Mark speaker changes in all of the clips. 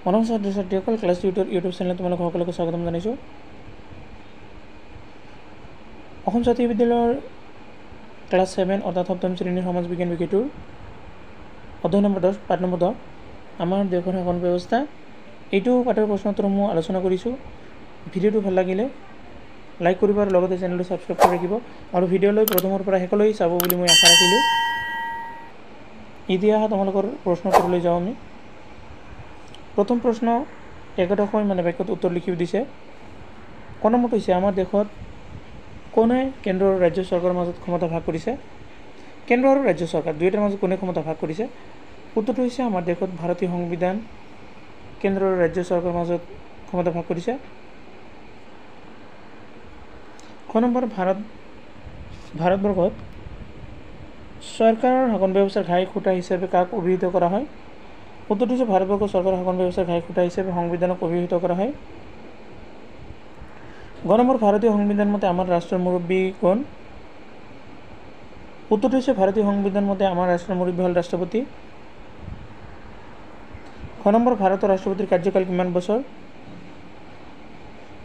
Speaker 1: মৰম ছাত্ৰ ছাত্ৰীসকল, ক্লাছ টিউটৰ ইউটিউব চেনেলত তোমালোক সকলোকে স্বাগতম জনাইছোঁ। অসম জাতীয় বিদ্যালয়ৰ ক্লাছ 7 অৰ্থাৎ সপ্তম শ্ৰেণীৰ সমাজ বিজ্ঞান বিষয়টোৰ অধ্যায় নম্বৰ 10 পাঠ নম্বৰ 10 আমাৰ দেশৰ শাসন ব্যৱস্থা। এইটো পাঠৰ প্ৰশ্নোত্তৰসমূহ আলোচনা কৰিছোঁ। ভিডিঅ'টো ভাল লাগিলে লাইক কৰিব আৰু লগতে চেনেলটো ছাবস্ক্ৰাইব কৰি ৰাখিব আৰু ভিডিঅ'লৈ প্ৰথমৰ পৰা শেষলৈ চাব বুলি মই আশা ৰাখিলোঁ। এতিয়া তোমালোকৰ প্ৰশ্নোত্তৰলৈ যাওঁ আমি। প্ৰথম প্ৰশ্ন 11খন বাক্যত উত্তৰ লিখি দিছে। ক নম্বৰটো হৈছে, আমাৰ দেশত কোনে কেন্দ্ৰ আৰু ৰাজ্য চৰকাৰৰ মাজত ক্ষমতা ভাগ কৰিছে? কেন্দ্ৰ আৰু ৰাজ্য চৰকাৰ দুয়োটাৰ মাজত কোনে ক্ষমতা ভাগ কৰিছে? উত্তৰটো হৈছে, আমাৰ দেশত ভাৰতীয় সংবিধান কেন্দ্ৰ আৰু ৰাজ্য চৰকাৰৰ মাজত ক্ষমতা ভাগ কৰিছে। খ নম্বৰ, ভাৰতবৰ্ষত চৰকাৰৰ শাসন ব্যৱস্থাৰ ঘাই খুঁটা হিচাপে কাক অভিহিত কৰা হয়? উত্তৰটো হৈছে, ভাৰতবৰ্ষৰ চৰকাৰৰ শাসন ব্যৱস্থাৰ ঘাই খুঁটা হিচাপে সংবিধানক অভিহিত কৰা হয়। গ নম্বৰ, ভাৰতীয় সংবিধান মতে আমাৰ ৰাষ্ট্ৰৰ মুৰব্বী কোন? উত্তৰটো হৈছে, ভাৰতীয় সংবিধান মতে আমাৰ ৰাষ্ট্ৰৰ মুৰব্বী হ'ল ৰাষ্ট্ৰপতি। খ নম্বৰ, ভাৰতৰ ৰাষ্ট্ৰপতিৰ কাৰ্যকাল কিমান বছৰ?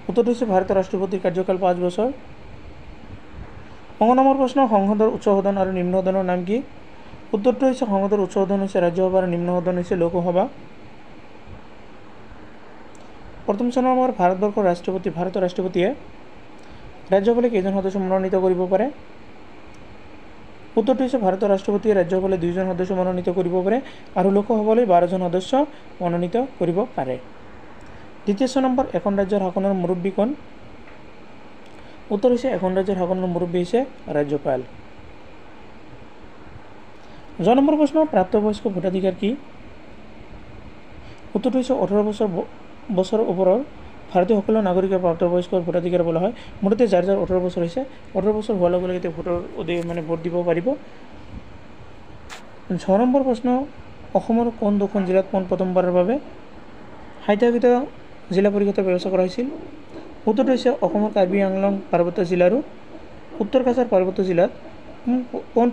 Speaker 1: উত্তৰটো হৈছে, ভাৰতৰ ৰাষ্ট্ৰপতিৰ কাৰ্যকাল 5 বছৰ। 9 নম্বৰ প্ৰশ্ন, সংসদৰ উচ্চ সদন আৰু নিম্ন সদনৰ নাম কি? উত্তৰটো হৈছে, সংসদৰ উচ্চ সদন হৈছে ৰাজ্যসভা আৰু নিম্ন সদন হৈছে লোকসভা। প্ৰথম নম্বৰ, ভাৰতৰ ৰাষ্ট্ৰপতিয়ে ৰাজ্যসভালৈ কেইজন সদস্য মনোনীত কৰিব পাৰে? উত্তৰটো হৈছে, ভাৰতৰ ৰাষ্ট্ৰপতিয়ে ৰাজ্যসভালৈ 2জন সদস্য মনোনীত কৰিব পাৰে আৰু লোকসভালৈ 12জন সদস্য মনোনীত কৰিব পাৰে। দ্বিতীয় নম্বৰ, এখন ৰাজ্যৰ শাসনৰ মুৰব্বী কোন? উত্তৰ হৈছে, এখন ৰাজ্যৰ শাসনৰ মুৰব্বী হৈছে ৰাজ্যপাল। নম্বৰ প্ৰশ্ন, প্ৰাপ্তবয়স্ক ভোটাধিকাৰ কি? উত্তৰটো হৈছে, 18 বছৰ ওপৰৰ ভাৰতীয় সকলো নাগৰিকৰ প্ৰাপ্তবয়স্কৰ ভোটাধিকাৰ বোলা হয়। মুঠতে যাৰ 18 বছৰ হৈছে, 18 বছৰ হোৱাৰ লগে লগে তেওঁ ভোট দিব পাৰিব। 6 নম্বৰ প্ৰশ্ন, অসমৰ কোন দুখন জিলাত প্ৰথমবাৰৰ বাবে সাহিত্যগীত জিলা পৰিষদৰ ব্যৱস্থা কৰা হৈছিল? উত্তৰটো হৈছে, অসমৰ কাৰ্বি আংলং পাৰ্বত্য জিলা আৰু উত্তৰ কাছাৰ পাৰ্বত্য জিলাত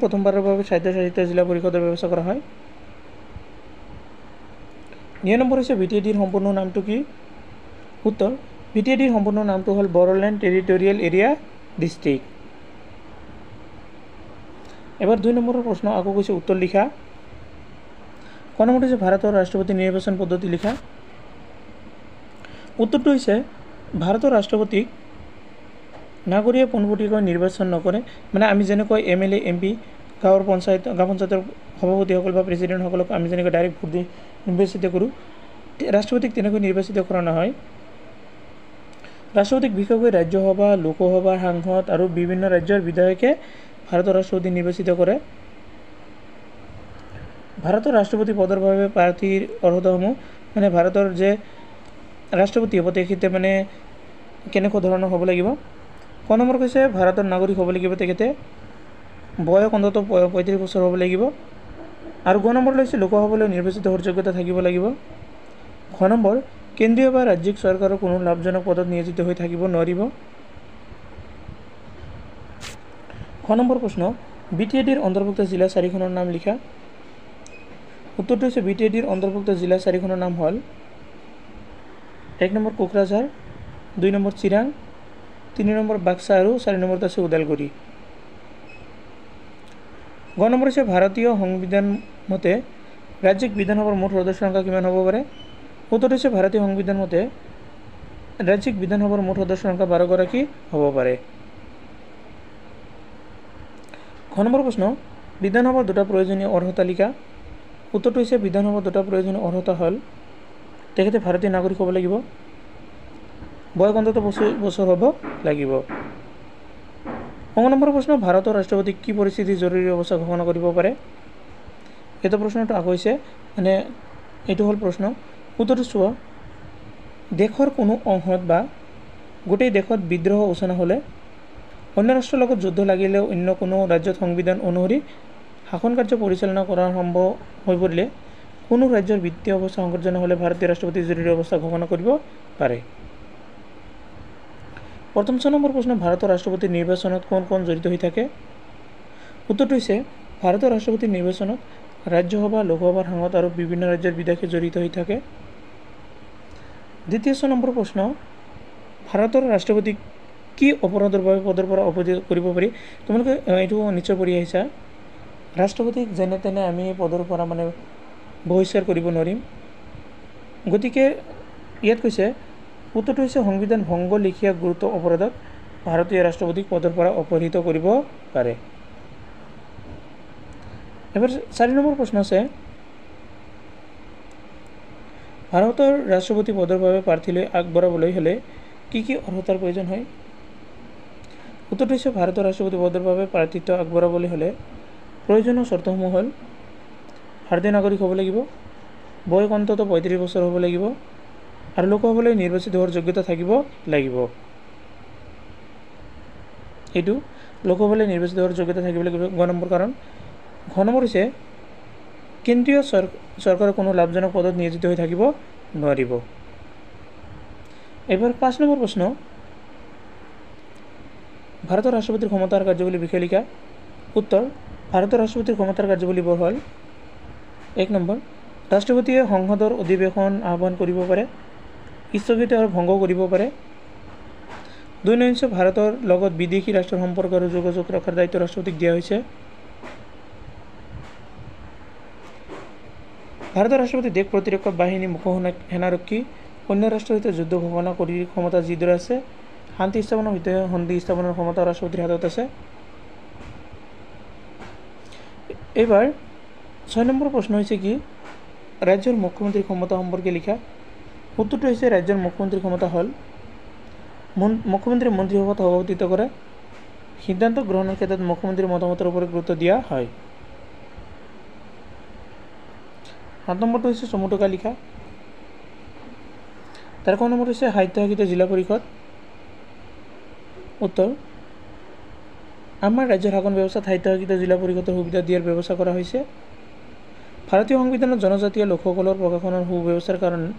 Speaker 1: প্ৰথমবাৰৰ বাবে সাহিত্য জিলা পৰিষদৰ ব্যৱস্থা কৰা হয়। 9 নম্বৰ হৈছে, BTADৰ সম্পূৰ্ণ নামটো কি? উত্তৰ, BTADৰ সম্পূৰ্ণ নামটো হ'ল বড়োলেণ্ড টেৰিটৰিয়েল এৰিয়া ডিষ্ট্ৰিক্ট। এবাৰ 2 নম্বৰৰ প্ৰশ্ন আকৌ কৈছে উত্তৰ লিখা। ক নম্বৰটো হৈছে, ভাৰতৰ ৰাষ্ট্ৰপতি নিৰ্বাচন পদ্ধতি লিখা। উত্তৰটো হৈছে, ভাৰতৰ ৰাষ্ট্ৰপতিক নাগৰিকে পোনপটীয়াকৈ নিৰ্বাচন নকৰে। আমি যেনেকৈ MLA MP গাঁও পঞ্চায়তৰ সভাপতিসকল বা প্ৰেছিডেণ্টসকলক আমি যেনেকৈ ডাইৰেক্ট ভোট দি নিৰ্বাচিত কৰোঁ, ৰাষ্ট্ৰপতিক তেনেকৈ নিৰ্বাচিত কৰা নহয়। ৰাষ্ট্ৰপতিক বিশেষকৈ ৰাজ্যসভা, লোকসভা, সাংসদ আৰু বিভিন্ন ৰাজ্যৰ বিধায়কে ভাৰতৰ ৰাষ্ট্ৰপতি নিৰ্বাচিত কৰে। ভাৰতৰ ৰাষ্ট্ৰপতি পদৰ বাবে প্ৰাৰ্থীৰ অৰ্হতাসমূহ ভাৰতৰ যে ৰাষ্ট্ৰপতি হ'ব তেখেতে কেনেকুৱা ধৰণৰ হ'ব লাগিব? ক নম্বৰ কৈছে, ভাৰতৰ নাগৰিক হ'ব লাগিব তেখেতে, বয়স অন্ততঃ 35 বছৰ হ'ব লাগিব আৰু গ নম্বৰ লৈছে, লোকসভালৈ নিৰ্বাচিত হোৱাৰ যোগ্যতা থাকিব লাগিব। খ নম্বৰ, কেন্দ্ৰীয় বা ৰাজ্যিক চৰকাৰৰ কোনো লাভজনক পদত নিয়োজিত হৈ থাকিব নোৱাৰিব। খ নম্বৰ প্ৰশ্ন, BTADৰ অন্তৰ্ভুক্ত জিলা 4খনৰ নাম লিখা। উত্তৰটো হৈছে, BTADৰ অন্তৰ্ভুক্ত জিলা 4খনৰ নাম হ'ল 1 number Kokrajhar, 2 number Chirang, 3 number Baksa আৰু 4 নম্বৰত আছে ওদালগুৰি। গ নম্বৰ হৈছে, ভাৰতীয় সংবিধান মতে ৰাজ্যিক বিধানসভাৰ মুঠ সদস্যৰ সংখ্যা কিমান হ'ব পাৰে? উত্তৰটো হৈছে, ভাৰতীয় সংবিধান মতে ৰাজ্যিক বিধানসভাৰ মুঠ সদস্যৰ সংখ্যা 12 গৰাকী হ'ব পাৰে। খ নম্বৰ প্ৰশ্ন, বিধানসভাৰ 2টা প্ৰয়োজনীয় অৰ্হতা লিখা। উত্তৰটো হৈছে, বিধানসভাৰ 2টা প্ৰয়োজনীয় অৰ্হতা হ'ল তেখেতে ভাৰতীয় নাগৰিক হ'ব লাগিব, বয়স অন্ততঃ 25 বছৰ হ'ব লাগিব। 9 নম্বৰ প্ৰশ্ন, ভাৰতৰ ৰাষ্ট্ৰপতিক কি পৰিস্থিতি জৰুৰী অৱস্থা ঘোষণা কৰিব পাৰে? এইটো প্ৰশ্নটো আকৌ হৈছে এইটো হ'ল প্ৰশ্ন। উত্তৰটো চোৱা, দেশৰ কোনো অংশত বা গোটেই দেশত বিদ্ৰোহ উচনা হ'লে, অন্য ৰাষ্ট্ৰৰ লগত যুদ্ধ লাগিলেও, অন্য কোনো ৰাজ্যত সংবিধান অনুসৰি শাসন কাৰ্য পৰিচালনা কৰা সম্ভৱ হৈ পৰিলে, কোনো ৰাজ্যৰ বিত্তীয় অৱস্থা সংকটজনক হ'লে ভাৰতীয় ৰাষ্ট্ৰপতি জৰুৰী অৱস্থা ঘোষণা কৰিব পাৰে। প্ৰথম নম্বৰ প্ৰশ্ন, ভাৰতৰ ৰাষ্ট্ৰপতিৰ নিৰ্বাচনত কোন জড়িত হৈ থাকে? উত্তৰটো হৈছে, ভাৰতৰ ৰাষ্ট্ৰপতিৰ নিৰ্বাচনত ৰাজ্যসভা, লোকসভাৰ সাংসদ আৰু বিভিন্ন ৰাজ্যৰ বিধায়কে জড়িত হৈ থাকে। দ্বিতীয় 6 নম্বৰ প্ৰশ্ন ভাৰতৰ ৰাষ্ট্ৰপতিক কি অপৰাধৰ বাবে পদৰ পৰা অপসাৰিত কৰিব পাৰি তোমালোকে এইটো নিশ্চয় পঢ়ি আহিছা ৰাষ্ট্ৰপতিক যেনে তেনে আমি পদৰ পৰা মানে বহিষ্কাৰ কৰিব নোৱাৰিম গতিকে ইয়াত কৈছে উত্তৰটো হৈছে সংবিধান ভংগ লিখিয়া গুৰুত্ব অপৰাধত ভাৰতীয় ৰাষ্ট্ৰপতিক পদৰ পৰা অপসাৰিত কৰিব পাৰে এবাৰ 4 নম্বৰ প্ৰশ্ন আছে ভাৰতৰ ৰাষ্ট্ৰপতি পদৰ বাবে প্ৰাৰ্থীলৈ আগবঢ়াবলৈ হ'লে কি কি অৰ্হতাৰ প্ৰয়োজন হয় উত্তৰটো হৈছে ভাৰতৰ ৰাষ্ট্ৰপতি পদৰ বাবে প্ৰাৰ্থীত্ব আগবঢ়াবলৈ হ'লে প্ৰয়োজনীয় চৰ্তসমূহ হ'ল ভাৰতীয় নাগৰিক হ'ব লাগিব বয়স অন্ততঃ 35 বছৰ হ'ব লাগিব আৰু লোকসভালৈ নিৰ্বাচিত হোৱাৰ যোগ্যতা থাকিব লাগিব এইটো লোকসভালৈ নিৰ্বাচিত হোৱাৰ যোগ্যতা থাকিব লাগিব 9 নম্বৰ কাৰণ ঘ নম্বৰ হৈছে কেন্দ্ৰীয় চৰকাৰৰ কোনো লাভজনক পদত নিয়োজিত হৈ থাকিব নোৱাৰিব এবাৰ 5 নম্বৰ প্ৰশ্ন ভাৰতৰ ৰাষ্ট্ৰপতিৰ ক্ষমতাৰ কাৰ্যাৱলী বিষয়ে লিখা উত্তৰ ভাৰতৰ ৰাষ্ট্ৰপতিৰ ক্ষমতাৰ কাৰ্যাৱলীবোৰ হ'ল 1 নম্বৰ ৰাষ্ট্ৰপতিয়ে সংসদৰ অধিৱেশন আহ্বান কৰিব পাৰে স্থগিত আৰু ভংগ কৰিব পাৰে 2 নম্বৰ ভাৰতৰ লগত বিদেশী ৰাষ্ট্ৰৰ সম্পৰ্ক আৰু যোগাযোগ ৰখাৰ দায়িত্ব ৰাষ্ট্ৰপতিক দিয়া হৈছে ভাৰতৰ ৰাষ্ট্ৰপতি দেশ প্ৰতিৰক্ষা বাহিনী মুখ্য সেনাৰক্ষী অন্য ৰাষ্ট্ৰৰ সৈতে যুদ্ধ ঘোষণা কৰি ক্ষমতা যিদৰে আছে শান্তি স্থাপনৰ সৈতে সন্ধি স্থাপনৰ ক্ষমতা ৰাষ্ট্ৰপতিৰ হাতত আছে এবাৰ 6 নম্বৰ প্ৰশ্ন হৈছে কি ৰাজ্যৰ মুখ্যমন্ত্ৰীৰ ক্ষমতা সম্পৰ্কে লিখা উত্তৰটো হৈছে ৰাজ্যৰ মুখ্যমন্ত্ৰীৰ ক্ষমতা হ'ল মুখ্যমন্ত্ৰীয়ে মন্ত্ৰীসভাত সভাপতিত্ব কৰে সিদ্ধান্ত গ্ৰহণৰ ক্ষেত্ৰত মুখ্যমন্ত্ৰীৰ মতামতৰ ওপৰত গুৰুত্ব দিয়া হয় 7 নম্বৰটো হৈছে চমুটকা লিখা তাৰ 9 নম্বৰ হৈছে সাহিত্য জিলা পৰিষদ উত্তৰ আমাৰ ৰাজ্যৰ শাসন ব্যৱস্থাত সাহিত্য জিলা পৰিষদৰ সুবিধা দিয়াৰ ব্যৱস্থা কৰা হৈছে ভাৰতীয় সংবিধানত জনজাতীয় লোকসকলৰ প্ৰশাসনৰ সুব্যৱস্থাৰ কাৰণে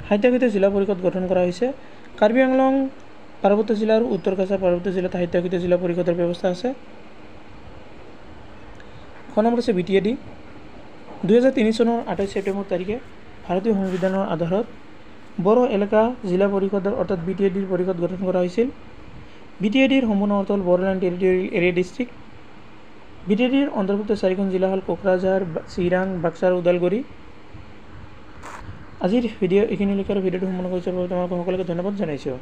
Speaker 1: সাহিত্য জিলা পৰিষদ গঠন কৰা হৈছে কাৰ্বি আংলং পাৰ্বত্য জিলা আৰু উত্তৰ কাছাৰ পাৰ্বত্য জিলাত সাহিত্য জিলা পৰিষদৰ ব্যৱস্থা আছে 9 নম্বৰ হৈছে BTAD 2003 চনৰ 28 ছেপ্টেম্বৰ তাৰিখে ভাৰতীয় সংবিধানৰ আধাৰত বড়ো এলেকা জিলা পৰিষদৰ অৰ্থাৎ BTADৰ পৰিষদ গঠন কৰা হৈছিল BTADৰ সম্পূৰ্ণ অৰ্থ হ'ল বড়োলেণ্ড টেৰিটৰিয়েল এৰিয়া ডিষ্ট্ৰিক্ট BTADৰ অন্তৰ্ভুক্ত 4খন জিলা হ'ল কোকৰাঝাৰ চিৰাং বাক্সা আৰু ওদালগুৰি আজিৰ ভিডিঅ' এইখিনিলৈকে ভিডিঅ'টো সম্পূৰ্ণ কৰিছে তোমালোকক সকলোকে ধন্যবাদ জনাইছোঁ